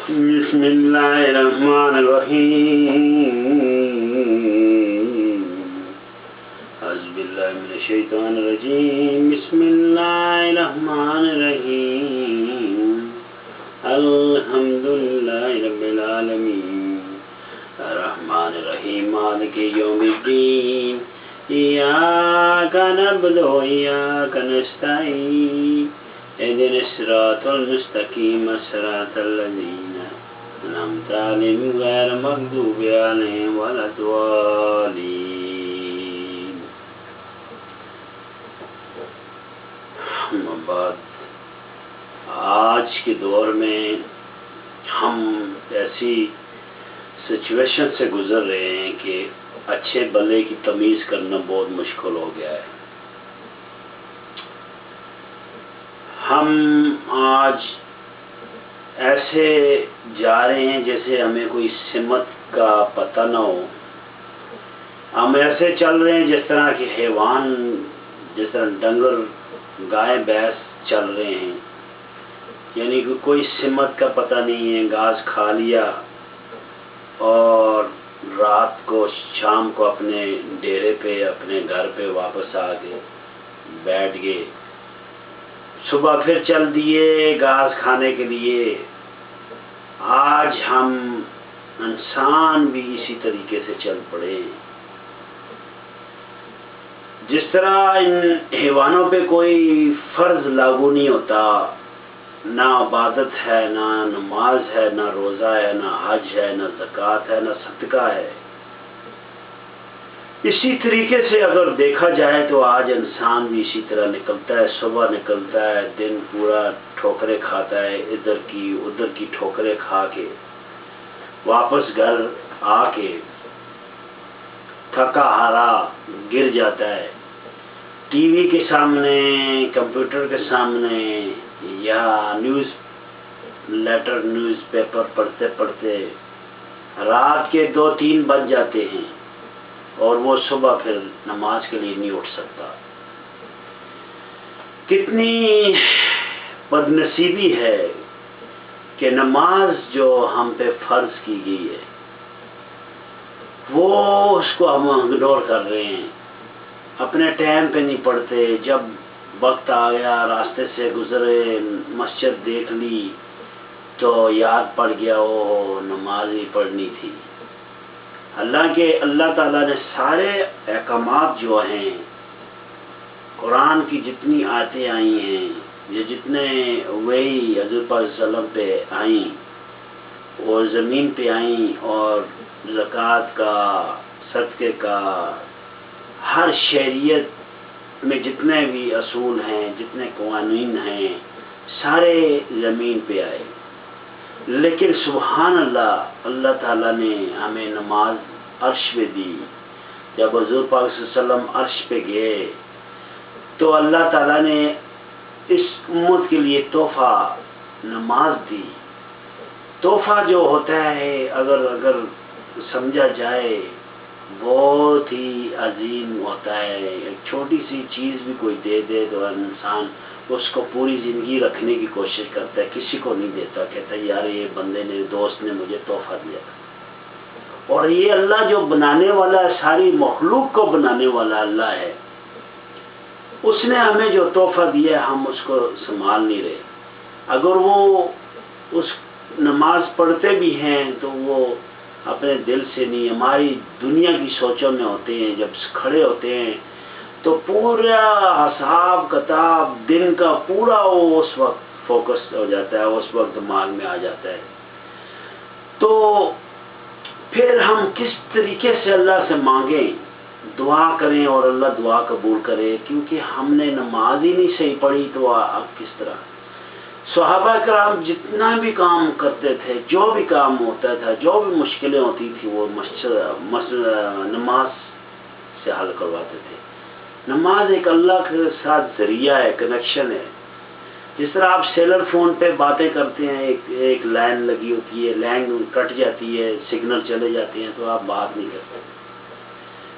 بسم اللہ الرحمن الرحیم اعوذ باللہ من الشیطان الرجیم بسم اللہ الرحمن الرحیم الحمدللہ رب العالمین الرحمن الرحیم مالک یوم الدین ایاک نعبد و ایاک نستعین اهدنا الصراط المستقيم صراط الذين أنعمت عليهم غير المغضوب عليهم ولا الضالين. اما بعد، آج کے دور میں ہم ایسی سچویشن سے گزر رہے ہیں کہ اچھے بلے کی تمیز کرنا بہت مشکل ہو گیا ہے. ہم آج ایسے جا رہے ہیں جیسے ہمیں کوئی سمت کا پتہ نہ ہو. ہم ایسے چل رہے ہیں جس طرح کہ حیوان، جس طرح ڈنگر گائے بھینس چل رہے ہیں، یعنی کہ کوئی سمت کا پتہ نہیں ہے. گھاس کھا لیا اور رات کو شام کو اپنے ڈیرے پہ اپنے گھر پہ واپس آ کے بیٹھ گئے. صبح پھر چل دیے گھاس کھانے کے لیے. آج ہم انسان بھی اسی طریقے سے چل پڑے. جس طرح ان حیوانوں پہ کوئی فرض لاگو نہیں ہوتا، نہ عبادت ہے، نہ نماز ہے، نہ روزہ ہے، نہ حج ہے، نہ زکوٰۃ ہے، نہ صدقہ ہے، اسی طریقے سے اگر دیکھا جائے تو آج انسان بھی اسی طرح نکلتا ہے. صبح نکلتا ہے، دن پورا ٹھوکریں کھاتا ہے، ادھر کی ٹھوکریں کھا کے واپس گھر آ کے تھکا ہارا گر جاتا ہے. ٹی وی کے سامنے، کمپیوٹر کے سامنے، یا نیوز پیپر پڑھتے پڑھتے رات کے 2-3 بج جاتے ہیں اور وہ صبح پھر نماز کے لیے نہیں اٹھ سکتا. کتنی بدنصیبی ہے کہ نماز جو ہم پہ فرض کی گئی ہے وہ اس کو ہم اگنور کر رہے ہیں. اپنے ٹائم پہ نہیں پڑھتے. جب وقت آ گیا، راستے سے گزرے، مسجد دیکھ لی تو یاد پڑ گیا وہ نماز ہی پڑھنی تھی. اللہ تعالیٰ نے سارے احکامات جو ہیں، قرآن کی جتنی آیتیں آئی ہیں، یہ جتنے وہی حضور پاک صلی اللہ علیہ وسلم پہ آئیں اور زمین پہ آئیں، اور زکوٰۃ کا، صدقے کا، ہر شریعت میں جتنے بھی اصول ہیں، جتنے قوانین ہیں، سارے زمین پہ آئے. لیکن سبحان اللہ تعالیٰ نے ہمیں نماز عرش پہ دی. جب حضور پاک صلی اللہ علیہ وسلم عرش پہ گئے تو اللہ تعالیٰ نے اس امت کے لیے تحفہ نماز دی. تحفہ جو ہوتا ہے اگر سمجھا جائے بہت ہی عظیم ہوتا ہے. ایک چھوٹی سی چیز بھی کوئی دے دے تو انسان اس کو پوری زندگی رکھنے کی کوشش کرتا ہے. کسی کو نہیں دیتا، کہتا ہے یار یہ بندے نے، دوست نے مجھے تحفہ دیا. اور یہ اللہ جو بنانے والا ہے، ساری مخلوق کو بنانے والا اللہ ہے، اس نے ہمیں جو تحفہ دیا ہم اس کو سنبھال نہیں رہے. اگر وہ اس نماز پڑھتے بھی ہیں تو وہ اپنے دل سے نہیں، ہماری دنیا کی سوچوں میں ہوتے ہیں. جب کھڑے ہوتے ہیں تو پورا حساب کتاب دن کا پورا وہ اس وقت فوکس ہو جاتا ہے، اس وقت دماغ میں آ جاتا ہے. تو پھر ہم کس طریقے سے اللہ سے مانگیں، دعا کریں اور اللہ دعا قبول کرے، کیونکہ ہم نے نماز ہی نہیں صحیح پڑھی تو اب کس طرح. صحابہ کرام جتنا بھی کام کرتے تھے، جو بھی کام ہوتا تھا، جو بھی مشکلیں ہوتی تھی، وہ نماز سے حل کرواتے تھے. نماز ایک اللہ کے ساتھ ذریعہ ہے، کنیکشن ہے. جس طرح آپ سیلر فون پہ باتیں کرتے ہیں، ایک لائن لگی ہوتی ہے، لائن کٹ جاتی ہے، سگنل چلے جاتے ہیں تو آپ بات نہیں کرتے.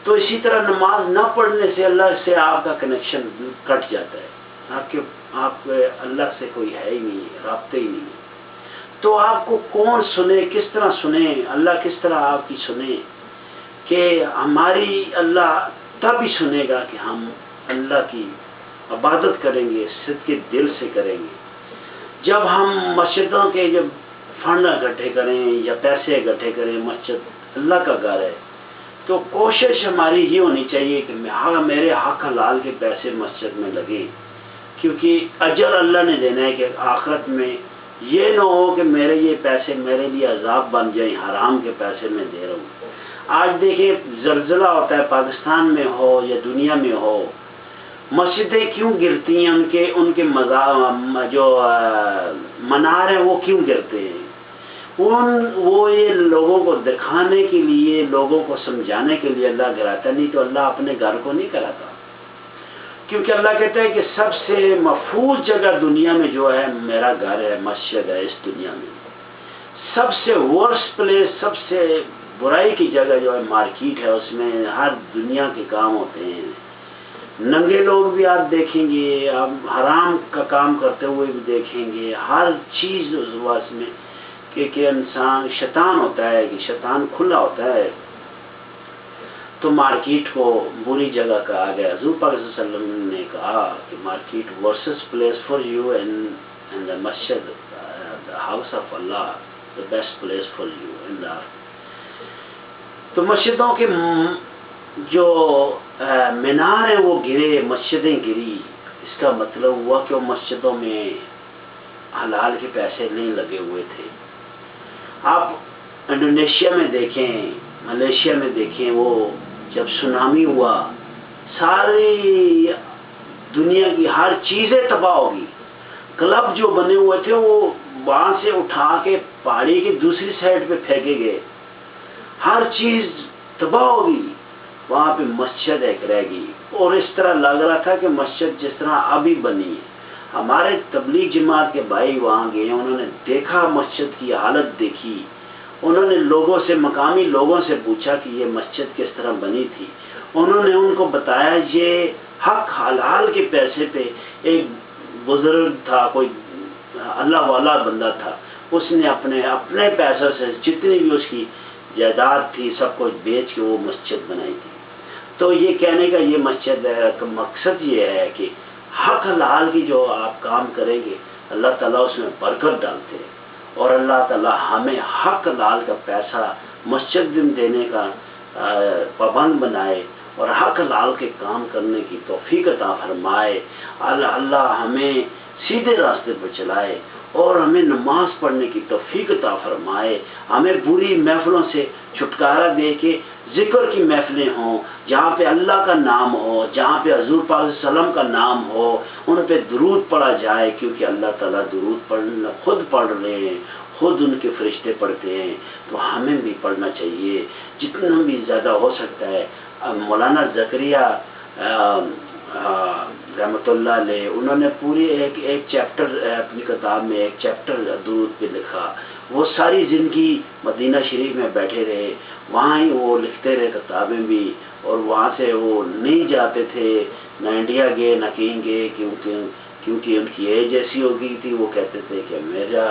تو اسی طرح نماز نہ پڑھنے سے اللہ سے آپ کا کنیکشن کٹ جاتا ہے. آپ اللہ سے کوئی ہے ہی نہیں، رابطے ہی نہیں ہے. تو آپ کو کون سنے، کس طرح سنے، اللہ کس طرح آپ کی سنے؟ کہ ہماری اللہ تب ہی سنے گا کہ ہم اللہ کی عبادت کریں گے، صدقے دل سے کریں گے۔ جب ہم مسجدوں کے جب فنڈ اکٹھے کریں یا پیسے اکٹھے کریں، مسجد اللہ کا گھر ہے، تو کوشش ہماری یہ ہونی چاہیے کہ میرے حق حلال کے پیسے مسجد میں لگیں، کیونکہ اجر اللہ نے دینا ہے کہ آخرت میں یہ نہ ہو کہ میرے یہ پیسے میرے لیے عذاب بن جائیں، حرام کے پیسے میں دے رہا ہوں۔ آج دیکھیں زلزلہ ہوتا ہے، پاکستان میں ہو یا دنیا میں ہو، مسجدیں کیوں گرتی ہیں؟ ان کے جو منار ہیں وہ کیوں گرتے ہیں؟ وہ یہ لوگوں کو دکھانے کے لیے، لوگوں کو سمجھانے کے لیے اللہ گراتا، نہیں تو اللہ اپنے گھر کو نہیں کراتا۔ کیونکہ اللہ کہتا ہے کہ سب سے محفوظ جگہ دنیا میں جو ہے میرا گھر ہے، مسجد ہے۔ اس دنیا میں سب سے ورسٹ پلیس، سب سے برائی کی جگہ جو ہے مارکیٹ ہے، اس میں ہر دنیا کے کام ہوتے ہیں۔ ننگے لوگ بھی آپ دیکھیں گے، آپ حرام کا کام کرتے ہوئے بھی دیکھیں گے، ہر چیز اس میں کہ انسان شیطان ہوتا ہے، کہ شیطان کھلا ہوتا ہے، تو مارکیٹ کو بری جگہ کہا گیا۔ حضور پاک صلی اللہ علیہ وسلم نے کہا کہ market worst place for you and the مسجد، دا ہاؤس آف اللہ، the best place for you and the. تو مسجدوں کے جو مینار ہیں وہ گرے، مسجدیں گری، اس کا مطلب ہوا کہ وہ مسجدوں میں حلال کے پیسے نہیں لگے ہوئے تھے۔ آپ انڈونیشیا میں دیکھیں، ملیشیا میں دیکھیں، وہ جب سونامی ہوا ساری دنیا کی ہر چیزیں تباہ ہوگی۔ کلب جو بنے ہوئے تھے وہ وہاں سے اٹھا کے پہاڑی کی دوسری سائڈ پہ پھینکے گئے، ہر چیز تباہ ہوگی، وہاں پہ مسجد ایک رہ گئی۔ اور اس طرح لگ رہا تھا کہ مسجد جس طرح ابھی بنی ہے۔ ہمارے تبلیغ جماعت کے بھائی وہاں گئے، انہوں نے دیکھا مسجد کی حالت دیکھی، انہوں نے لوگوں سے، مقامی لوگوں سے پوچھا کہ یہ مسجد کس طرح بنی تھی۔ انہوں نے ان کو بتایا یہ حق حلال کے پیسے پہ ایک بزرگ تھا، کوئی اللہ والا بندہ تھا، اس نے اپنے پیسوں سے جتنی بھی اس کی جائیداد تھی سب کچھ بیچ کے وہ مسجد بنائی تھی۔ تو یہ کہنے کا یہ مسجد کا مقصد یہ ہے کہ حق حلال کی جو آپ کام کریں گے اللہ تعالیٰ اس میں برکت ڈالتے ہیں، اور اللہ تعالیٰ ہمیں حق حلال کا پیسہ مسجد میں دینے کا پابند بنائے اور حق حلال کے کام کرنے کی توفیق عطا فرمائے۔ اللہ ہمیں سیدھے راستے پر چلائے اور ہمیں نماز پڑھنے کی توفیق عطا فرمائے، ہمیں بری محفلوں سے چھٹکارا دے کے ذکر کی محفلیں ہوں جہاں پہ اللہ کا نام ہو، جہاں پہ حضور پاک صلی اللہ علیہ وسلم کا نام ہو، ان پہ درود پڑھا جائے، کیونکہ اللہ تعالیٰ درود پڑھنا خود پڑھ رہے ہیں، خود ان کے فرشتے پڑھتے ہیں، تو ہمیں بھی پڑھنا چاہیے جتنا بھی زیادہ ہو سکتا ہے۔ مولانا زکریا رحمۃ اللہ علیہ، انہوں نے پوری ایک چیپٹر اپنی کتاب میں ایک چیپٹر درود پہ لکھا۔ وہ ساری زندگی مدینہ شریف میں بیٹھے رہے، وہاں ہی وہ لکھتے رہے کتابیں بھی، اور وہاں سے وہ نہیں جاتے تھے، نہ انڈیا گئے نہ کہیں گئے، کیونکہ ان کی ایج ایسی ہو گئی تھی۔ وہ کہتے تھے کہ میرا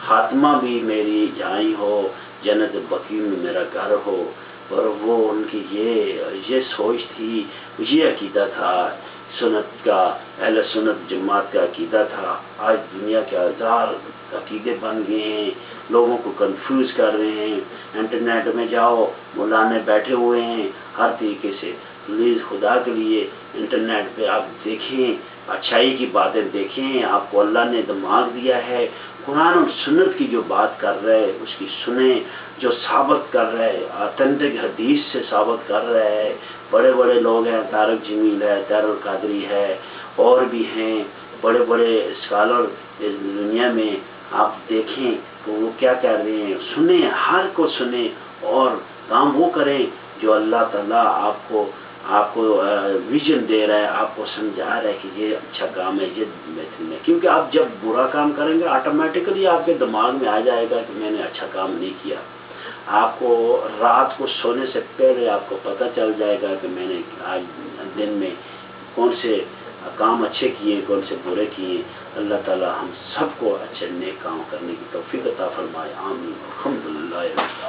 خاتمہ بھی میری جہاں ہی ہو، جنت بقیع میں میرا گھر ہو، اور وہ ان کی یہ سوچ تھی، یہ عقیدہ تھا سنت کا، اہل سنت جماعت کا عقیدہ تھا۔ آج دنیا کے ہزار عقیدے بن گئے ہیں، لوگوں کو کنفیوز کر رہے ہیں۔ انٹرنیٹ میں جاؤ، مولانے بیٹھے ہوئے ہیں ہر طریقے سے۔ پلیز خدا کے لیے انٹرنیٹ پہ آپ دیکھیں، اچھائی کی باتیں دیکھیں، آپ کو اللہ نے دماغ دیا ہے، قرآن اور سنت کی جو بات کر رہے ہیں اس کی سنیں، جو ثابت کر رہے ہیں آتھینٹک حدیث سے ثابت کر رہے ہیں۔ بڑے بڑے لوگ ہیں، طارق جمیل ہے، طاہر القادری ہے، اور بھی ہیں بڑے بڑے اسکالر اس دنیا میں۔ آپ دیکھیں کہ وہ کیا کہہ رہے ہیں، سنیں، ہر کو سنیں، اور کام وہ کریں جو اللہ تعالیٰ آپ کو ویژن دے رہا ہے، آپ کو سمجھا رہا ہے کہ یہ اچھا کام ہے، یہ بہترین ہے۔ کیونکہ آپ جب برا کام کریں گے آٹومیٹکلی آپ کے دماغ میں آ جائے گا کہ میں نے اچھا کام نہیں کیا۔ آپ کو رات کو سونے سے پہلے آپ کو پتہ چل جائے گا کہ میں نے آج دن میں کون سے کام اچھے کیے کون سے برے کیے. اللہ تعالی ہم سب کو اچھے نیک کام کرنے کی توفیق عطا فرمائے. آمین. الحمدللہ.